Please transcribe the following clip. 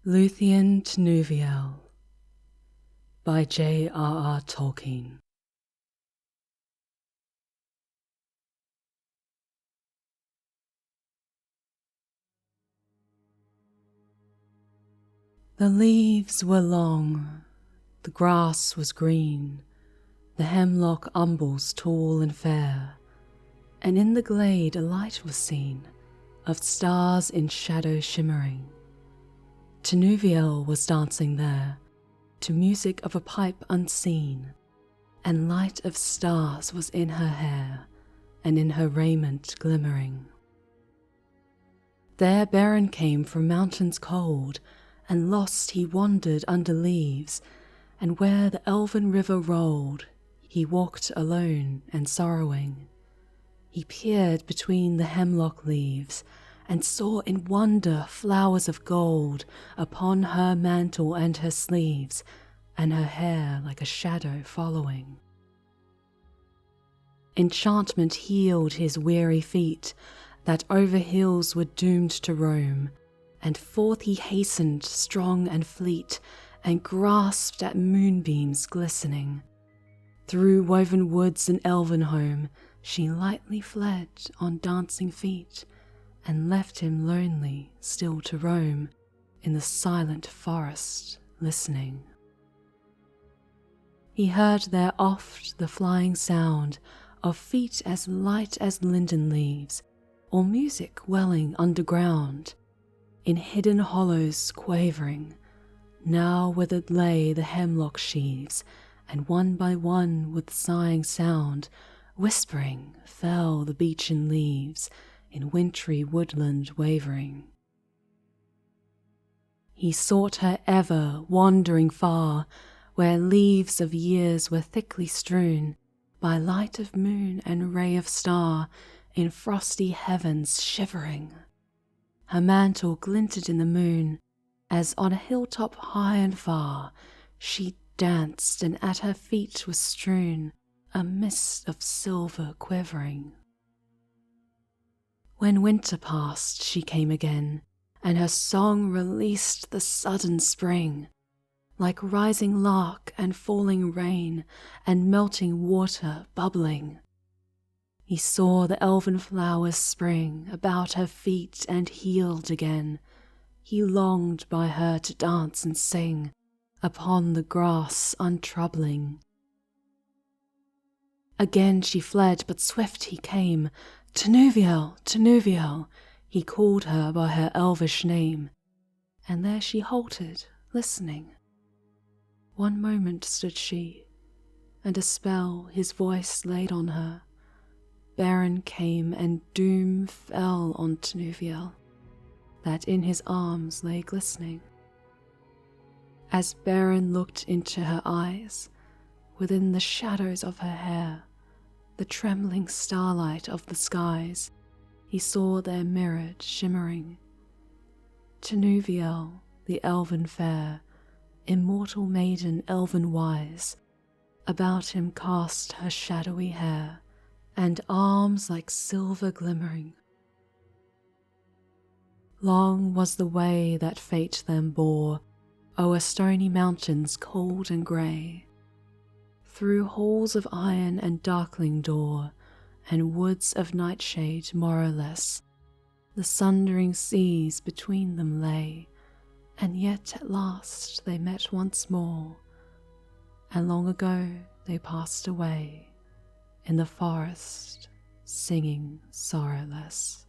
Luthien Tinuviel by J.R.R. Tolkien. The leaves were long, the grass was green, the hemlock umbels tall and fair, and in the glade a light was seen, of stars in shadow shimmering. Tinúviel was dancing there, to music of a pipe unseen, and light of stars was in her hair, and in her raiment glimmering. There Beren came from mountains cold, and lost he wandered under leaves, and where the elven river rolled, he walked alone and sorrowing. He peered between the hemlock leaves, and saw in wonder flowers of gold upon her mantle and her sleeves, and her hair like a shadow following. Enchantment healed his weary feet, that over hills were doomed to roam, and forth he hastened strong and fleet, and grasped at moonbeams glistening. Through woven woods and elven home, she lightly fled on dancing feet, and left him lonely still to roam in the silent forest listening. He heard there oft the flying sound of feet as light as linden leaves, or music welling underground, in hidden hollows quavering. Now withered lay the hemlock sheaves, and one by one with sighing sound, whispering fell the beechen leaves, in wintry woodland wavering. He sought her ever, wandering far, where leaves of years were thickly strewn, by light of moon and ray of star, in frosty heavens shivering. Her mantle glinted in the moon, as on a hilltop high and far she danced, and at her feet was strewn a mist of silver quivering. When winter passed, she came again, and her song released the sudden spring, like rising lark and falling rain and melting water bubbling. He saw the elven flowers spring about her feet and healed again. He longed by her to dance and sing upon the grass untroubling. Again she fled, but swift he came. Tinúviel, Tinúviel, he called her by her elvish name, and there she halted, listening. One moment stood she, and a spell his voice laid on her. Beren came, and doom fell on Tinúviel, that in his arms lay glistening. As Beren looked into her eyes, within the shadows of her hair, the trembling starlight of the skies, he saw there mirrored, shimmering. Tinúviel, the elven fair, immortal maiden elven wise, about him cast her shadowy hair, and arms like silver glimmering. Long was the way that fate them bore, o'er stony mountains cold and grey, through halls of iron and darkling door, and woods of nightshade more or less. The sundering seas between them lay, and yet at last they met once more, and long ago they passed away in the forest, singing sorrowless.